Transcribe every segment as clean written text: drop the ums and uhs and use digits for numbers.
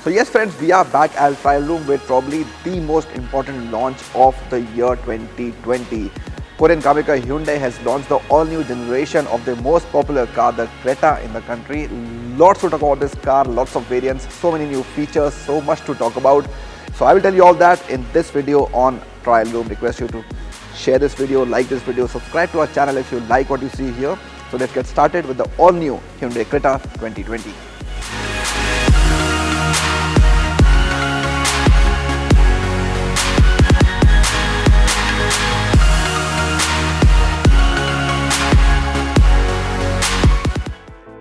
So yes friends, we are back at Trial Room with probably the most important launch of the year 2020. Korean car maker Hyundai has launched the all-new generation of their most popular car, the Creta, in the country. Lots to talk about this car, lots of variants, so many new features, so much to talk about. So I will tell you all that in this video on Trial Room. Request you to share this video, like this video, subscribe to our channel if you like what you see here. So let's get started with the all-new Hyundai Creta 2020.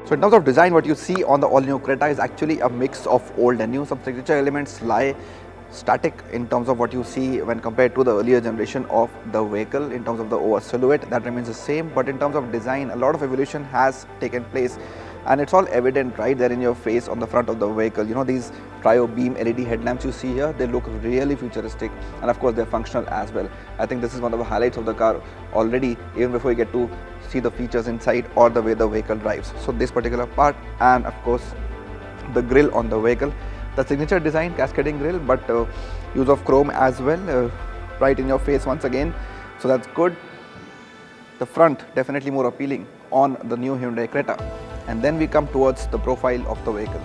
So in terms of design, what you see on the all-new Creta is actually a mix of old and new. Some signature elements lie static in terms of what you see when compared to the earlier generation of the vehicle. In terms of the over silhouette, that remains the same, but in terms of design, a lot of evolution has taken place, and it's all evident right there in your face on the front of the vehicle. You know, these trio beam LED headlamps you see here, they look really futuristic, and of course they're functional as well. I think this is one of the highlights of the car already, even before you get to see the features inside or the way the vehicle drives. So this particular part, and of course the grille on the vehicle, the signature design cascading grille, but use of chrome as well, right in your face once again, so that's good. The front definitely more appealing on the new Hyundai Creta, and then we come towards the profile of the vehicle.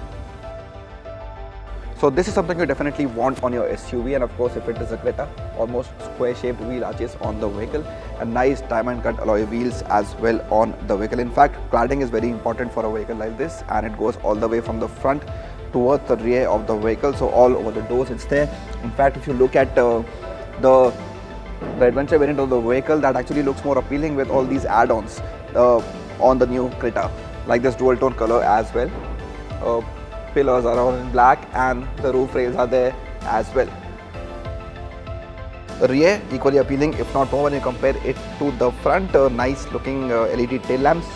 So this is something you definitely want on your SUV, and of course if it is a Creta, almost square shaped wheel arches on the vehicle, and nice diamond cut alloy wheels as well on the vehicle. In fact, cladding is very important for a vehicle like this, and it goes all the way from the front towards the rear of the vehicle, so all over the doors it's there. In fact, if you look at the adventure variant of the vehicle, that actually looks more appealing with all these add-ons on the new Creta, like this dual tone color as well. Pillars are all in black, and the roof rails are there as well. The rear equally appealing, if not more, when you compare it to the front. Nice looking LED tail lamps.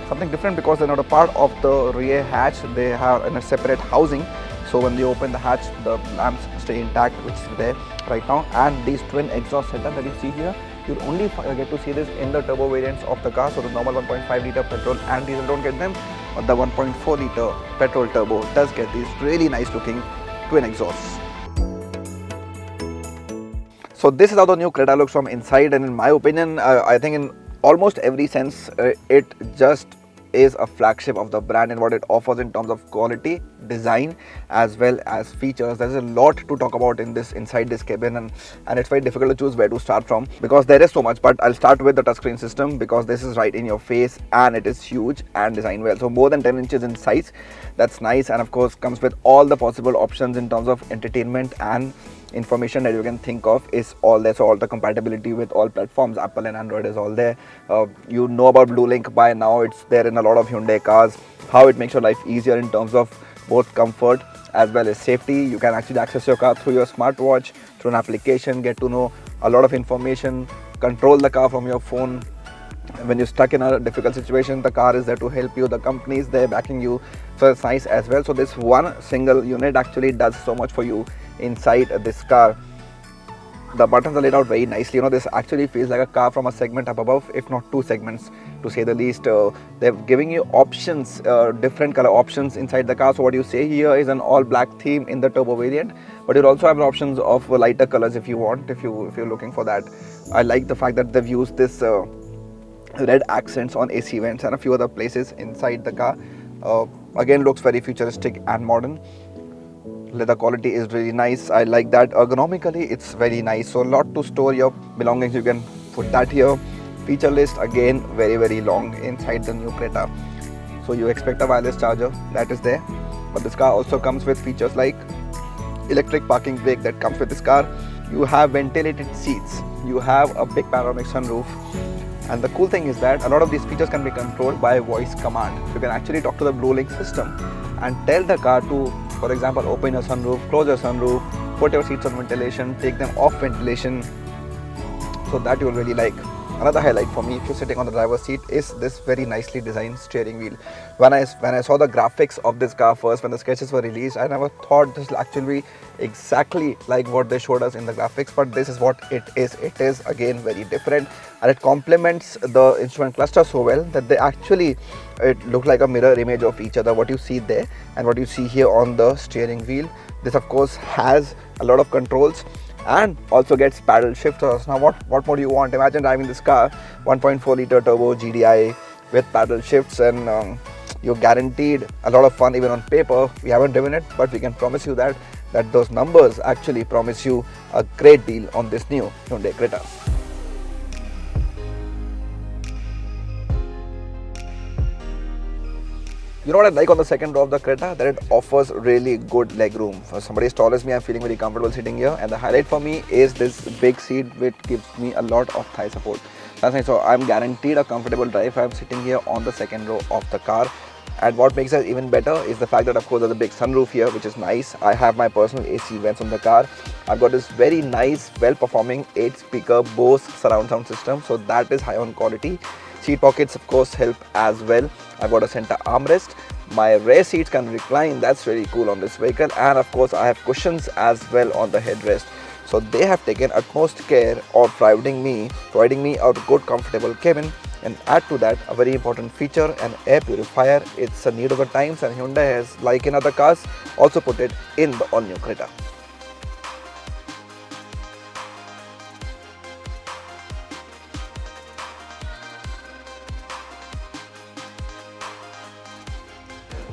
Something different because they're not a part of the rear hatch, they have in a separate housing, so when you open the hatch the lamps stay intact, which is there right now. And these twin exhaust setup that you see here, you'll only get to see this in the turbo variants of the car. So the normal 1.5 litre petrol and diesel don't get them, but the 1.4 litre petrol turbo does get these really nice looking twin exhausts. So this is how the new Creta looks from inside, and in my opinion, I think in almost every sense, it just is a flagship of the brand and what it offers in terms of quality, design as well as features. There's a lot to talk about inside this cabin, and it's very difficult to choose where to start from because there is so much. But I'll start with the touchscreen system because this is right in your face and it is huge and designed well. So more than 10 inches in size, that's nice, and of course comes with all the possible options in terms of entertainment and information that you can think of is all there. So all the compatibility with all platforms, Apple and Android, is all there. You know about BlueLink by now, it's there in a lot of Hyundai cars. How it makes your life easier in terms of both comfort as well as safety. You can actually access your car through your smartwatch, through an application, get to know a lot of information, control the car from your phone. When you're stuck in a difficult situation, the car is there to help you, the company is there backing you, so it's nice as well. So this one single unit actually does so much for you inside this car. The buttons are laid out very nicely. You know, this actually feels like a car from a segment up above, if not two segments to say the least. They're giving you options, different color options inside the car. So what you say here is an all black theme in the turbo variant, but you'll also have options of lighter colors if you want, if you're looking for that. I like the fact that they've used this red accents on AC vents and a few other places inside the car. Again, looks very futuristic and modern. Leather quality is really nice. I like that. Ergonomically, it's very nice. So a lot to store your belongings. You can put that here. Feature list again very long inside the new Creta. So you expect a wireless charger, that is there. But this car also comes with features like electric parking brake that comes with this car. You have ventilated seats. You have a big panoramic sunroof. And the cool thing is that a lot of these features can be controlled by voice command. You can actually talk to the BlueLink system and tell the car to, for example, open your sunroof, close your sunroof, put your seats on ventilation, take them off ventilation. So that you'll really like. Another highlight for me, if you're sitting on the driver's seat, is this very nicely designed steering wheel. When I saw the graphics of this car first, when the sketches were released, I never thought this will actually be exactly like what they showed us in the graphics, but this is what it is. It is again very different, and it complements the instrument cluster so well that they actually, it look like a mirror image of each other, what you see there and what you see here on the steering wheel. This of course has a lot of controls and also gets paddle shifters. Now what more do you want? Imagine driving this car, 1.4 liter turbo GDI with paddle shifts, and you're guaranteed a lot of fun. Even on paper, we haven't driven it, but we can promise you that those numbers actually promise you a great deal on this new Hyundai Creta. You know what I like on the second row of the Creta? That it offers really good leg room. For somebody as tall as me, I'm feeling very comfortable sitting here. And the highlight for me is this big seat, which gives me a lot of thigh support. That's nice. So I'm guaranteed a comfortable drive. I'm sitting here on the second row of the car. And what makes it even better is the fact that of course there's a big sunroof here, which is nice. I have my personal AC vents on the car. I've got this very nice, well-performing 8-speaker Bose surround sound system. So that is high on quality. Seat pockets of course help as well. I've got a center armrest. My rear seats can recline, that's really cool on this vehicle, and of course I have cushions as well on the headrest. So they have taken utmost care of providing me a good comfortable cabin, and add to that a very important feature, an air purifier. It's a need of the times, and Hyundai has, like in other cars, also put it in the all-new Creta.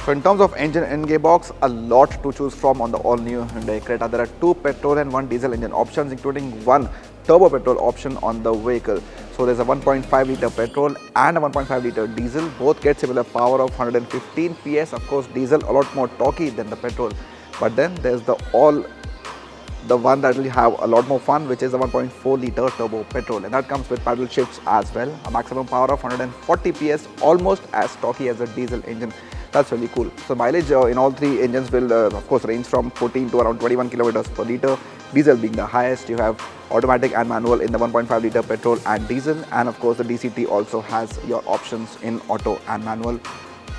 So in terms of engine and gearbox, a lot to choose from on the all-new Hyundai Creta. There are 2 petrol and 1 diesel engine options, including 1 turbo petrol option on the vehicle. So there's a 1.5 liter petrol and a 1.5 liter diesel. Both get similar power of 115 PS. Of course, diesel a lot more torquey than the petrol. But then there's the one that will have a lot more fun, which is the 1.4 liter turbo petrol, and that comes with paddle shifts as well. A maximum power of 140 PS, almost as torquey as a diesel engine. That's really cool. So mileage in all 3 engines will of course range from 14 to around 21 kilometers per liter. Diesel being the highest. You have automatic and manual in the 1.5 liter petrol and diesel, and of course the DCT also has your options in auto and manual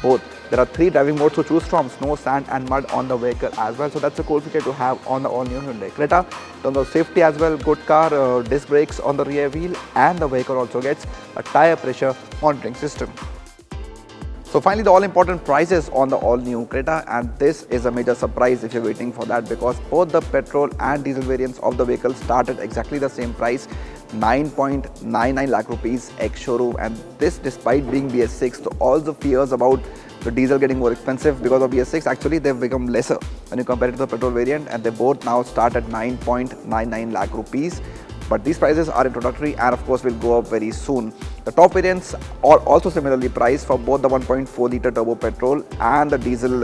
both. There are 3 driving modes to choose from: snow, sand and mud on the vehicle as well. So that's a cool feature to have on the all-new Hyundai Creta. In terms of safety as well, good car, disc brakes on the rear wheel, and the vehicle also gets a tire pressure monitoring system. So finally, the all-important prices on the all-new Creta, and this is a major surprise if you're waiting for that, because both the petrol and diesel variants of the vehicle start at exactly the same price, 9.99 lakh rupees ex-showroom, and this despite being BS6. So all the fears about the diesel getting more expensive because of BS6, actually they've become lesser when you compare it to the petrol variant, and they both now start at 9.99 lakh rupees. But these prices are introductory and of course will go up very soon. The top variants are also similarly priced for both the 1.4 liter turbo petrol and the diesel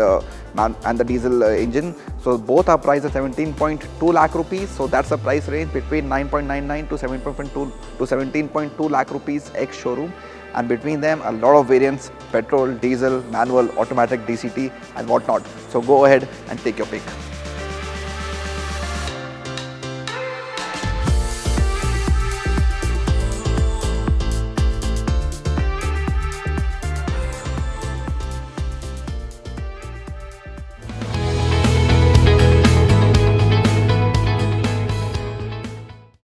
engine. So both are priced at 17.2 lakh rupees. So that's a price range between 9.99 to 17.2 lakh rupees ex showroom. And between them, a lot of variants: petrol, diesel, manual, automatic, DCT and whatnot. So go ahead and take your pick.